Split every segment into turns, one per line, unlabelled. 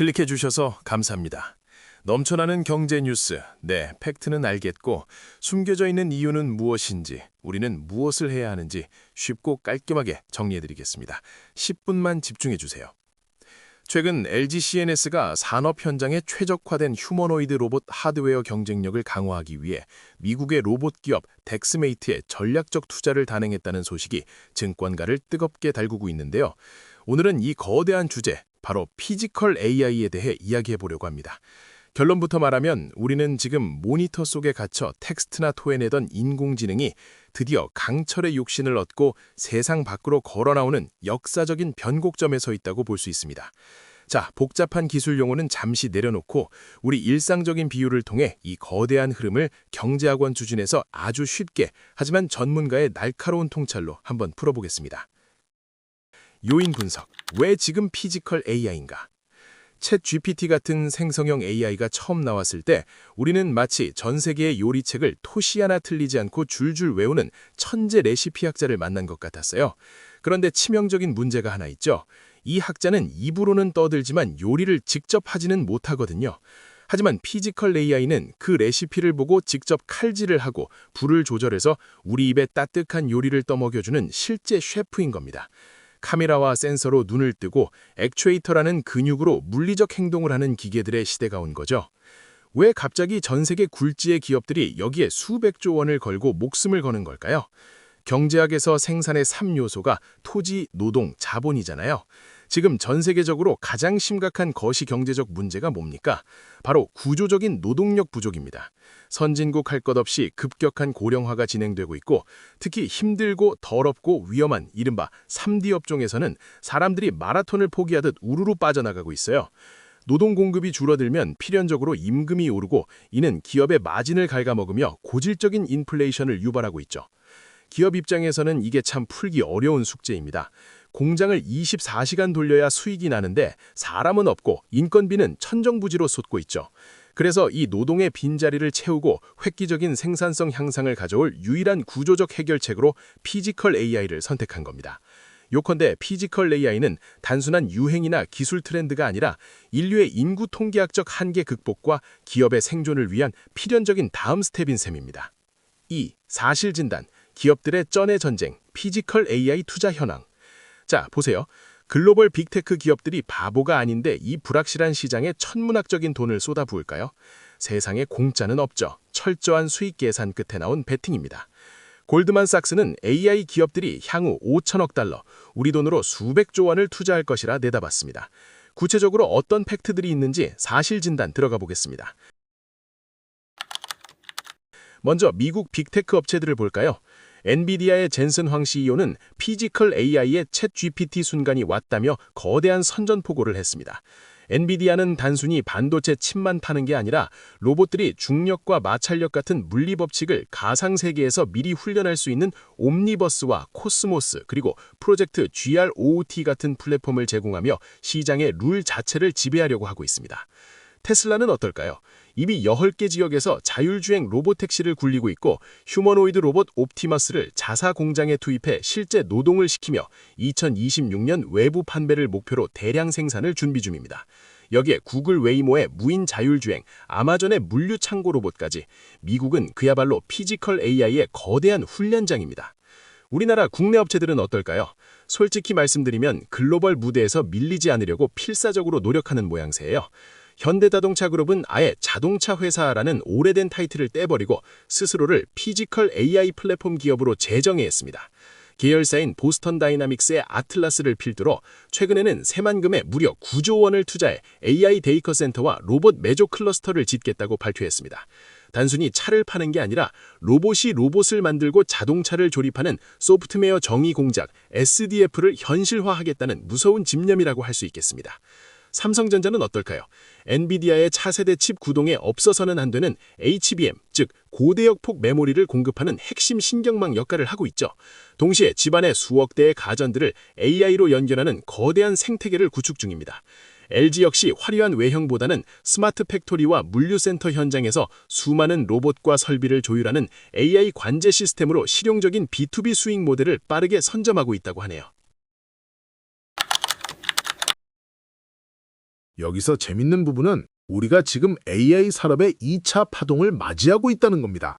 클릭해 주셔서 감사합니다. 넘쳐나는 경제 뉴스, 네, 팩트는 알겠고 숨겨져 있는 이유는 무엇인지, 우리는 무엇을 해야 하는지 쉽고 깔끔하게 정리해 드리겠습니다. 10분만 집중해 주세요. 최근 LG CNS가 산업 현장에 최적화된 휴머노이드 로봇 하드웨어 경쟁력을 강화하기 위해 미국의 로봇 기업 덱스메이트에 전략적 투자를 단행했다는 소식이 증권가를 뜨겁게 달구고 있는데요. 오늘은 이 거대한 주제, 바로 피지컬 AI에 대해 이야기해 보려고 합니다. 결론부터 말하면 우리는 지금 모니터 속에 갇혀 텍스트나 토해내던 인공지능이 드디어 강철의 육신을 얻고 세상 밖으로 걸어나오는 역사적인 변곡점에 서 있다고 볼 수 있습니다. 자, 복잡한 기술 용어는 잠시 내려놓고 우리 일상적인 비유를 통해 이 거대한 흐름을 경제학원 수준에서 아주 쉽게 하지만 전문가의 날카로운 통찰로 한번 풀어보겠습니다. 요인 분석. 왜 지금 피지컬 AI인가? 챗 GPT 같은 생성형 AI가 처음 나왔을 때 우리는 마치 전 세계의 요리책을 토시 하나 틀리지 않고 줄줄 외우는 천재 레시피 학자를 만난 것 같았어요. 그런데 치명적인 문제가 하나 있죠. 이 학자는 입으로는 떠들지만 요리를 직접 하지는 못하거든요. 하지만 피지컬 AI는 그 레시피를 보고 직접 칼질을 하고 불을 조절해서 우리 입에 따뜻한 요리를 떠먹여주는 실제 셰프인 겁니다. 카메라와 센서로 눈을 뜨고 액추에이터라는 근육으로 물리적 행동을 하는 기계들의 시대가 온 거죠. 왜 갑자기 전 세계 굴지의 기업들이 여기에 수백조 원을 걸고 목숨을 거는 걸까요? 경제학에서 생산의 3요소가 토지, 노동, 자본이잖아요. 지금 전 세계적으로 가장 심각한 거시 경제적 문제가 뭡니까? 바로 구조적인 노동력 부족입니다. 선진국 할 것 없이 급격한 고령화가 진행되고 있고 특히 힘들고 더럽고 위험한 이른바 3D 업종에서는 사람들이 마라톤을 포기하듯 우르르 빠져나가고 있어요. 노동 공급이 줄어들면 필연적으로 임금이 오르고 이는 기업의 마진을 갉아먹으며 고질적인 인플레이션을 유발하고 있죠. 기업 입장에서는 이게 참 풀기 어려운 숙제입니다. 공장을 24시간 돌려야 수익이 나는데 사람은 없고 인건비는 천정부지로 솟고 있죠. 그래서 이 노동의 빈자리를 채우고 획기적인 생산성 향상을 가져올 유일한 구조적 해결책으로 피지컬 AI를 선택한 겁니다. 요컨대 피지컬 AI는 단순한 유행이나 기술 트렌드가 아니라 인류의 인구 통계학적 한계 극복과 기업의 생존을 위한 필연적인 다음 스텝인 셈입니다. 2. 사실 진단. 기업들의 쩐의 전쟁, 피지컬 AI 투자 현황. 자, 보세요. 글로벌 빅테크 기업들이 바보가 아닌데 이 불확실한 시장에 천문학적인 돈을 쏟아부을까요? 세상에 공짜는 없죠. 철저한 수익 계산 끝에 나온 베팅입니다. 골드만삭스는 AI 기업들이 향후 5천억 달러, 우리 돈으로 수백조 원을 투자할 것이라 내다봤습니다. 구체적으로 어떤 팩트들이 있는지 사실 진단 들어가 보겠습니다. 먼저 미국 빅테크 업체들을 볼까요? 엔비디아의 젠슨 황 CEO는 피지컬 AI의 챗 GPT 순간이 왔다며 거대한 선전포고를 했습니다. 엔비디아는 단순히 반도체 칩만 파는 게 아니라 로봇들이 중력과 마찰력 같은 물리법칙을 가상세계에서 미리 훈련할 수 있는 옴니버스와 코스모스 그리고 프로젝트 GROOT 같은 플랫폼을 제공하며 시장의 룰 자체를 지배하려고 하고 있습니다. 테슬라는 어떨까요? 이미 10개 지역에서 자율주행 로봇택시를 굴리고 있고 휴머노이드 로봇 옵티머스를 자사 공장에 투입해 실제 노동을 시키며 2026년 외부 판매를 목표로 대량 생산을 준비 중입니다. 여기에 구글 웨이모의 무인 자율주행, 아마존의 물류 창고 로봇까지 미국은 그야말로 피지컬 AI의 거대한 훈련장입니다. 우리나라 국내 업체들은 어떨까요? 솔직히 말씀드리면 글로벌 무대에서 밀리지 않으려고 필사적으로 노력하는 모양새예요. 현대자동차그룹은 아예 자동차 회사라는 오래된 타이틀을 떼버리고 스스로를 피지컬 AI 플랫폼 기업으로 재정의했습니다. 계열사인 보스턴 다이나믹스의 아틀라스를 필두로 최근에는 새만금에 무려 9조 원을 투자해 AI 데이터 센터와 로봇 메조 클러스터를 짓겠다고 발표했습니다. 단순히 차를 파는 게 아니라 로봇이 로봇을 만들고 자동차를 조립하는 소프트웨어 정의 공작 SDF를 현실화하겠다는 무서운 집념이라고 할 수 있겠습니다. 삼성전자는 어떨까요? 엔비디아의 차세대 칩 구동에 없어서는 안 되는 HBM, 즉 고대역폭 메모리를 공급하는 핵심 신경망 역할을 하고 있죠. 동시에 집안의 수억 대의 가전들을 AI로 연결하는 거대한 생태계를 구축 중입니다. LG 역시 화려한 외형보다는 스마트 팩토리와 물류센터 현장에서 수많은 로봇과 설비를 조율하는 AI 관제 시스템으로 실용적인 B2B 수익 모델을 빠르게 선점하고 있다고 하네요.
여기서 재밌는 부분은 우리가 지금 AI 산업의 2차 파동을 맞이하고 있다는 겁니다.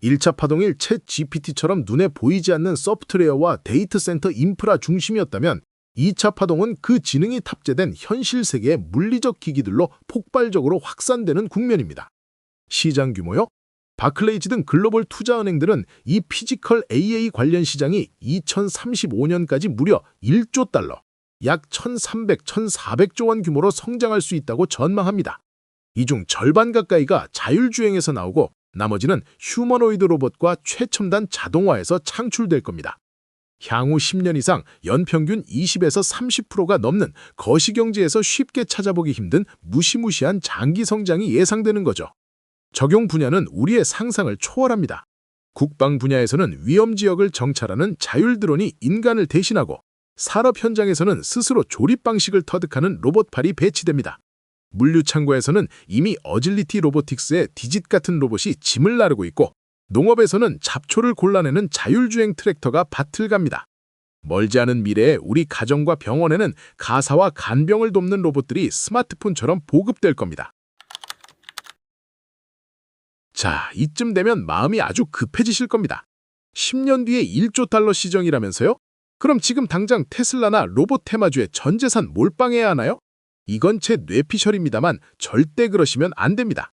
1차 파동일 챗 GPT처럼 눈에 보이지 않는 소프트웨어와 데이터 센터 인프라 중심이었다면 2차 파동은 그 지능이 탑재된 현실 세계의 물리적 기기들로 폭발적으로 확산되는 국면입니다. 시장 규모요? 바클레이즈 등 글로벌 투자은행들은 이 피지컬 AI 관련 시장이 2035년까지 무려 1조 달러, 약 1,300, 1,400조 원 규모로 성장할 수 있다고 전망합니다. 이 중 절반 가까이가 자율주행에서 나오고 나머지는 휴머노이드 로봇과 최첨단 자동화에서 창출될 겁니다. 향후 10년 이상 연평균 20에서 30%가 넘는 거시경제에서 쉽게 찾아보기 힘든 무시무시한 장기 성장이 예상되는 거죠. 적용 분야는 우리의 상상을 초월합니다. 국방 분야에서는 위험 지역을 정찰하는 자율 드론이 인간을 대신하고 산업 현장에서는 스스로 조립 방식을 터득하는 로봇팔이 배치됩니다. 물류 창고에서는 이미 어질리티 로보틱스의 디짓 같은 로봇이 짐을 나르고 있고 농업에서는 잡초를 골라내는 자율주행 트랙터가 밭을 갑니다. 멀지 않은 미래에 우리 가정과 병원에는 가사와 간병을 돕는 로봇들이 스마트폰처럼 보급될 겁니다. 자, 이쯤 되면 마음이 아주 급해지실 겁니다. 10년 뒤에 1조 달러 시정이라면서요? 그럼 지금 당장 테슬라나 로봇 테마주에 전 재산 몰빵해야 하나요? 이건 제 뇌피셜입니다만 절대 그러시면 안 됩니다.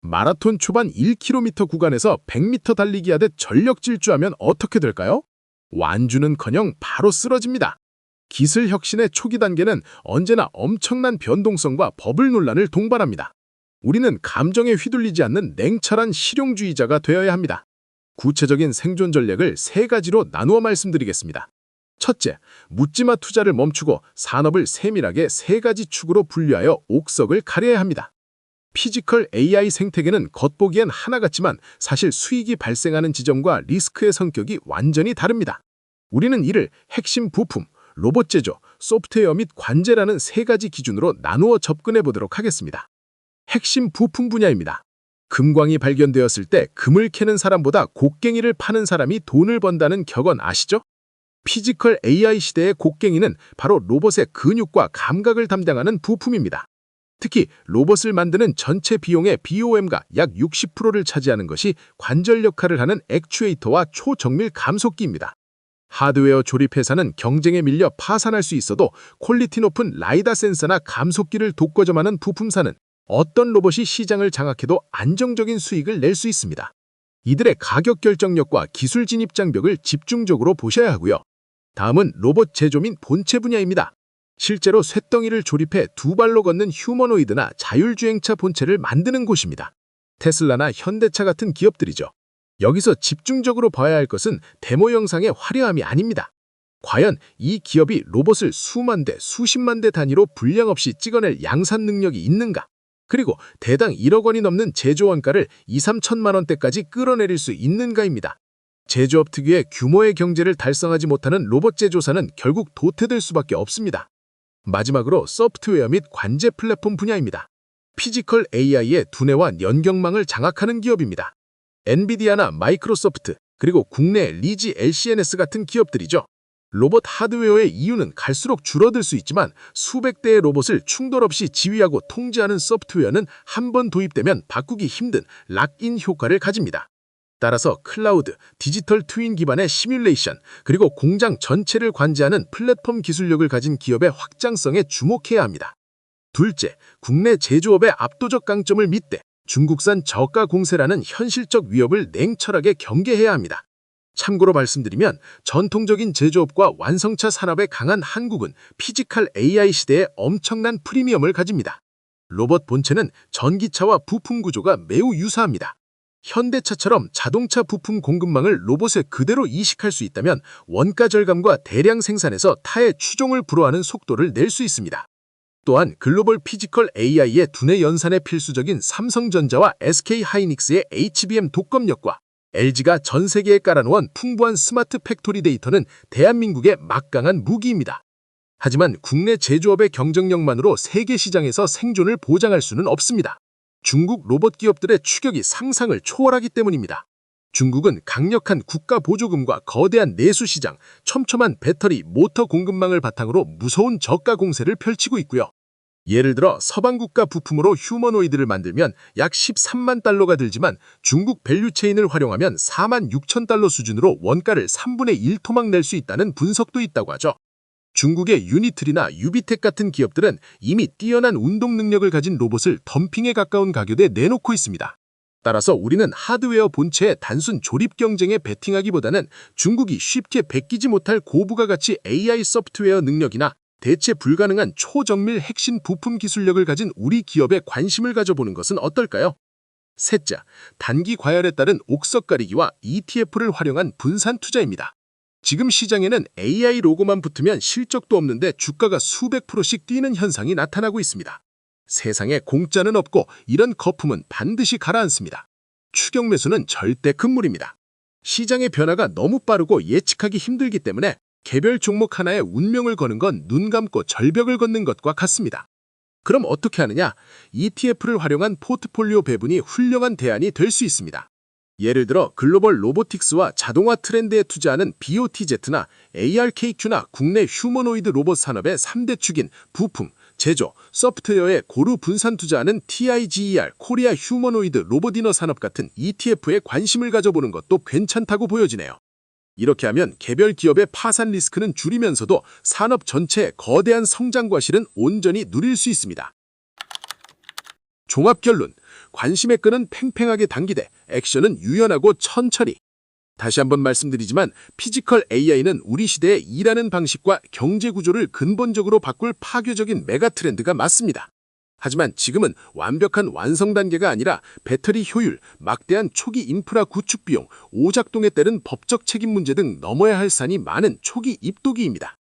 마라톤 초반 1km 구간에서 100m 달리기 하듯 전력 질주하면 어떻게 될까요? 완주는커녕 바로 쓰러집니다. 기술 혁신의 초기 단계는 언제나 엄청난 변동성과 버블 논란을 동반합니다. 우리는 감정에 휘둘리지 않는 냉철한 실용주의자가 되어야 합니다. 구체적인 생존 전략을 3가지로 나누어 말씀드리겠습니다. 첫째, 묻지마 투자를 멈추고 산업을 세밀하게 3가지 축으로 분류하여 옥석을 가려야 합니다. 피지컬 AI 생태계는 겉보기엔 하나 같지만 사실 수익이 발생하는 지점과 리스크의 성격이 완전히 다릅니다. 우리는 이를 핵심 부품, 로봇 제조, 소프트웨어 및 관제라는 3가지 기준으로 나누어 접근해 보도록 하겠습니다. 핵심 부품 분야입니다. 금광이 발견되었을 때 금을 캐는 사람보다 곡괭이를 파는 사람이 돈을 번다는 격언 아시죠? 피지컬 AI 시대의 곡괭이는 바로 로봇의 근육과 감각을 담당하는 부품입니다. 특히 로봇을 만드는 전체 비용의 BOM가 약 60%를 차지하는 것이 관절 역할을 하는 액추에이터와 초정밀 감속기입니다. 하드웨어 조립 회사는 경쟁에 밀려 파산할 수 있어도 퀄리티 높은 라이다 센서나 감속기를 독과점하는 부품사는 어떤 로봇이 시장을 장악해도 안정적인 수익을 낼 수 있습니다. 이들의 가격 결정력과 기술 진입 장벽을 집중적으로 보셔야 하고요. 다음은 로봇 제조 및 본체 분야입니다. 실제로 쇳덩이를 조립해 2발로 걷는 휴머노이드나 자율주행차 본체를 만드는 곳입니다. 테슬라나 현대차 같은 기업들이죠. 여기서 집중적으로 봐야 할 것은 데모 영상의 화려함이 아닙니다. 과연 이 기업이 로봇을 수만 대, 수십만 대 단위로 분량 없이 찍어낼 양산 능력이 있는가? 그리고 대당 1억 원이 넘는 제조 원가를 2, 3천만 원대까지 끌어내릴 수 있는가입니다. 제조업 특유의 규모의 경제를 달성하지 못하는 로봇 제조사는 결국 도태될 수밖에 없습니다. 마지막으로 소프트웨어 및 관제 플랫폼 분야입니다. 피지컬 AI의 두뇌와 연결망을 장악하는 기업입니다. 엔비디아나 마이크로소프트, 그리고 국내 리지 LCNS 같은 기업들이죠. 로봇 하드웨어의 이유는 갈수록 줄어들 수 있지만 수백 대의 로봇을 충돌 없이 지휘하고 통제하는 소프트웨어는 한 번 도입되면 바꾸기 힘든 락인 효과를 가집니다. 따라서 클라우드, 디지털 트윈 기반의 시뮬레이션, 그리고 공장 전체를 관제하는 플랫폼 기술력을 가진 기업의 확장성에 주목해야 합니다. 둘째, 국내 제조업의 압도적 강점을 믿되 중국산 저가 공세라는 현실적 위협을 냉철하게 경계해야 합니다. 참고로 말씀드리면 전통적인 제조업과 완성차 산업에 강한 한국은 피지컬 AI 시대에 엄청난 프리미엄을 가집니다. 로봇 본체는 전기차와 부품 구조가 매우 유사합니다. 현대차처럼 자동차 부품 공급망을 로봇에 그대로 이식할 수 있다면 원가 절감과 대량 생산에서 타의 추종을 불허하는 속도를 낼 수 있습니다. 또한 글로벌 피지컬 AI의 두뇌 연산에 필수적인 삼성전자와 SK하이닉스의 HBM 독점력과 LG가 전 세계에 깔아놓은 풍부한 스마트 팩토리 데이터는 대한민국의 막강한 무기입니다. 하지만 국내 제조업의 경쟁력만으로 세계 시장에서 생존을 보장할 수는 없습니다. 중국 로봇 기업들의 추격이 상상을 초월하기 때문입니다. 중국은 강력한 국가 보조금과 거대한 내수 시장, 촘촘한 배터리, 모터 공급망을 바탕으로 무서운 저가 공세를 펼치고 있고요. 예를 들어 서방 국가 부품으로 휴머노이드를 만들면 약 13만 달러가 들지만 중국 밸류체인을 활용하면 4만 6천 달러 수준으로 원가를 3분의 1 토막 낼 수 있다는 분석도 있다고 하죠. 중국의 유니트리나 유비텍 같은 기업들은 이미 뛰어난 운동 능력을 가진 로봇을 덤핑에 가까운 가격에 내놓고 있습니다. 따라서 우리는 하드웨어 본체의 단순 조립 경쟁에 베팅하기보다는 중국이 쉽게 베끼지 못할 고부가 가치 AI 소프트웨어 능력이나 대체 불가능한 초정밀 핵심 부품 기술력을 가진 우리 기업에 관심을 가져보는 것은 어떨까요? 셋째, 단기 과열에 따른 옥석 가리기와 ETF를 활용한 분산 투자입니다. 지금 시장에는 AI 로고만 붙으면 실적도 없는데 주가가 수백 %씩 뛰는 현상이 나타나고 있습니다. 세상에 공짜는 없고 이런 거품은 반드시 가라앉습니다. 추격 매수는 절대 금물입니다. 시장의 변화가 너무 빠르고 예측하기 힘들기 때문에 개별 종목 하나에 운명을 거는 건 눈 감고 절벽을 걷는 것과 같습니다. 그럼 어떻게 하느냐? ETF를 활용한 포트폴리오 배분이 훌륭한 대안이 될 수 있습니다. 예를 들어 글로벌 로보틱스와 자동화 트렌드에 투자하는 BOTZ나 ARKQ나 국내 휴머노이드 로봇 산업의 3대 축인 부품, 제조, 소프트웨어에 고루 분산 투자하는 TIGER 코리아 휴머노이드 로봇이너 산업 같은 ETF에 관심을 가져보는 것도 괜찮다고 보여지네요. 이렇게 하면 개별 기업의 파산 리스크는 줄이면서도 산업 전체의 거대한 성장 과실은 온전히 누릴 수 있습니다. 종합 결론, 관심의 끈은 팽팽하게 당기되 액션은 유연하고 천천히. 다시 한번 말씀드리지만 피지컬 AI는 우리 시대의 일하는 방식과 경제 구조를 근본적으로 바꿀 파괴적인 메가 트렌드가 맞습니다. 하지만 지금은 완벽한 완성 단계가 아니라 배터리 효율, 막대한 초기 인프라 구축 비용, 오작동에 따른 법적 책임 문제 등 넘어야 할 산이 많은 초기 입도기입니다.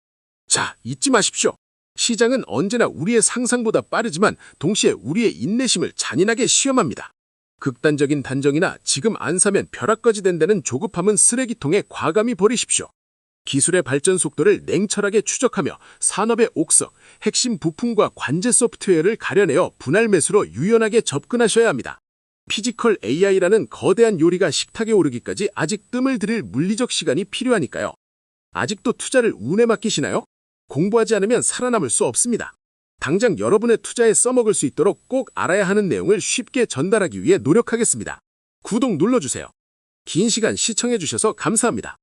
자, 잊지 마십시오. 시장은 언제나 우리의 상상보다 빠르지만 동시에 우리의 인내심을 잔인하게 시험합니다. 극단적인 단정이나 지금 안 사면 벼락거지 된다는 조급함은 쓰레기통에 과감히 버리십시오. 기술의 발전 속도를 냉철하게 추적하며 산업의 옥석, 핵심 부품과 관제 소프트웨어를 가려내어 분할 매수로 유연하게 접근하셔야 합니다. 피지컬 AI라는 거대한 요리가 식탁에 오르기까지 아직 뜸을 들일 물리적 시간이 필요하니까요. 아직도 투자를 운에 맡기시나요? 공부하지 않으면 살아남을 수 없습니다. 당장 여러분의 투자에 써먹을 수 있도록 꼭 알아야 하는 내용을 쉽게 전달하기 위해 노력하겠습니다. 구독 눌러주세요. 긴 시간 시청해주셔서 감사합니다.